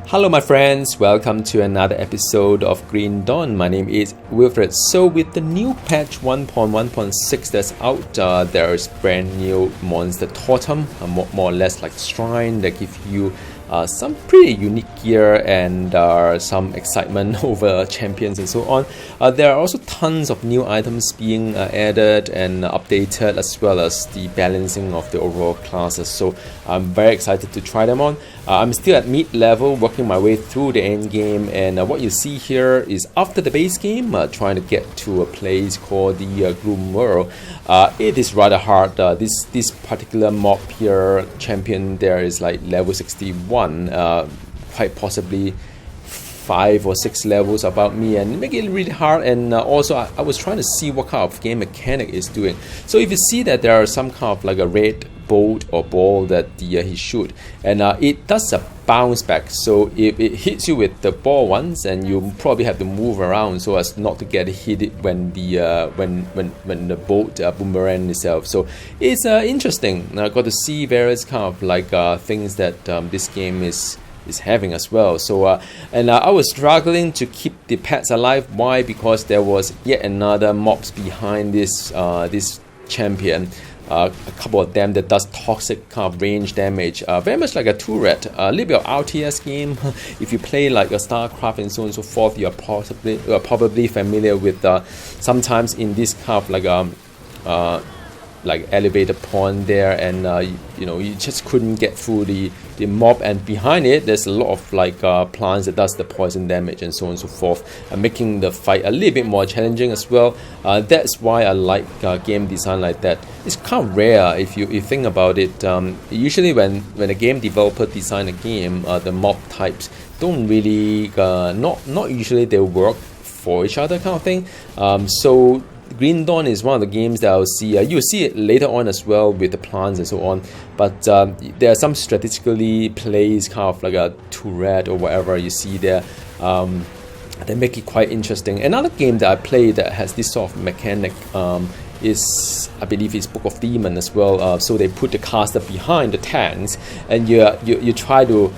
Hello my friends, welcome to another episode of Green Dawn. My name is Wilfred. So with the new patch 1.1.6 that's out, there is brand new monster Totem, more or less like Shrine, that give you some pretty unique gear and some excitement over champions and so on. There are also tons of new items being added and updated, as well as the balancing of the overall classes. So I'm very excited to try them on. I'm still at mid level, working my way through the end game, and what you see here is after the base game, trying to get to a place called the Gloom World. It is rather hard. This particular mob here, champion there, is like level 61, quite possibly 5 or 6 levels above me, and make it really hard. And also I was trying to see what kind of game mechanic is doing. So if you see that there are some kind of like a red bolt or ball that he shoot, and it does a bounce back. So if it hits you with the ball once, and you probably have to move around so as not to get hit when the when the bolt boomerang itself. So it's interesting. I got to see various kind of like things that this game is having as well. So and I was struggling to keep the pets alive. Why? Because there was yet another mobs behind this this champion. A couple of them that does toxic kind of range damage, very much like a turret, a little bit of RTS game. If you play like a StarCraft and so on and so forth, you are probably familiar with sometimes in this kind of like elevator point there, and you just couldn't get through the mob, and behind it there's a lot of like plants that does the poison damage and so on and so forth, making the fight a little bit more challenging as well. That's why I like game design like that. It's kind of rare if you think about it. Usually when a game developer design a game, the mob types don't really not usually they work for each other kind of thing. So Green Dawn is one of the games that I'll see. You'll see it later on as well with the plants and so on. But there are some strategically placed kind of like a turret or whatever you see there. They make it quite interesting. Another game that I play that has this sort of mechanic is, I believe, it's Book of Demon as well. So they put the caster behind the tanks, and you try to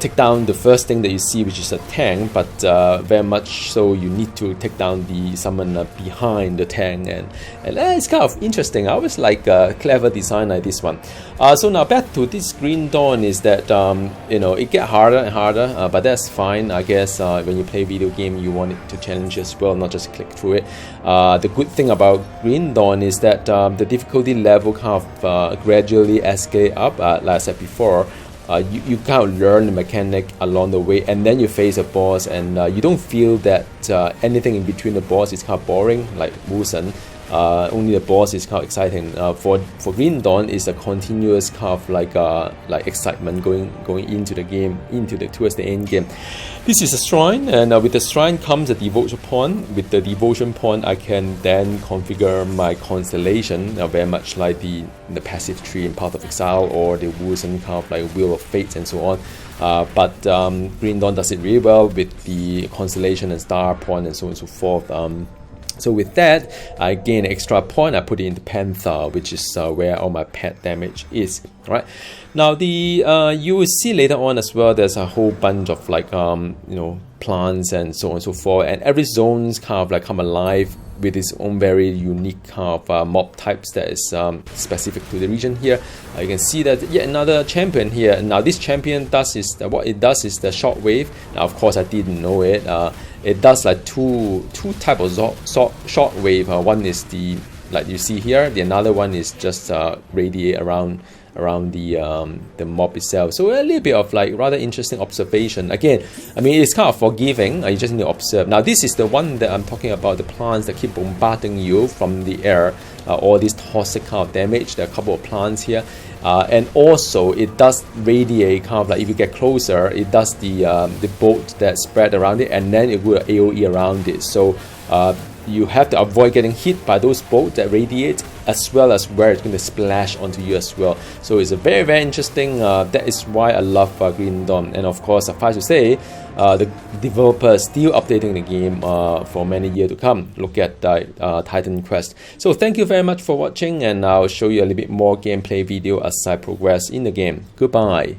take down the first thing that you see, which is a tank, but very much so you need to take down the summoner behind the tank, and it's kind of interesting. I always like a clever design like this one. So now back to this Green Dawn is that it gets harder and harder, but that's fine. I guess when you play video game, you want it to challenge as well, not just click through it. The good thing about Green Dawn is that the difficulty level kind of gradually escalate up, like I said before. You kind of learn the mechanic along the way, and then you face a boss, and you don't feel that anything in between the boss is kind of boring, like Wusen. Only the boss is kind of exciting. For Green Dawn is a continuous kind of like excitement going into the game, towards the end game. This is a shrine, and with the shrine comes a devotion point. With the devotion point, I can then configure my constellation, very much like the passive tree in Path of Exile or the Wusen kind of like Wheel of Fate and so on. But Green Dawn does it really well with the constellation and star point and so on and so forth. So with that, I gain an extra point. I put it into Panther, which is where all my pet damage is. Right now, you will see later on as well. There's a whole bunch of like plants and so on and so forth, and every zone's kind of like come alive with its own very unique kind of mob types that is specific to the region here. You can see that yet another champion here. Now this champion what it does is the short wave. Now of course I didn't know it. It does like two type of short wave. One is the, like you see here. The another one is just radiate around the mob itself. So a little bit of like rather interesting observation. Again, I mean, it's kind of forgiving. You just need to observe. Now this is the one that I'm talking about, the plants that keep bombarding you from the air. All this toxic kind of damage. There are a couple of plants here, and also it does radiate kind of like, if you get closer, it does the bolt that spread around it, and then it will AOE around it. So you have to avoid getting hit by those bolts that radiate, as well as where it's going to splash onto you as well. So it's a very, very interesting. That is why I love Green Dawn. And of course, suffice to say, the developer is still updating the game for many years to come. Look at Titan Quest. So thank you very much for watching, and I'll show you a little bit more gameplay video as I progress in the game. Goodbye.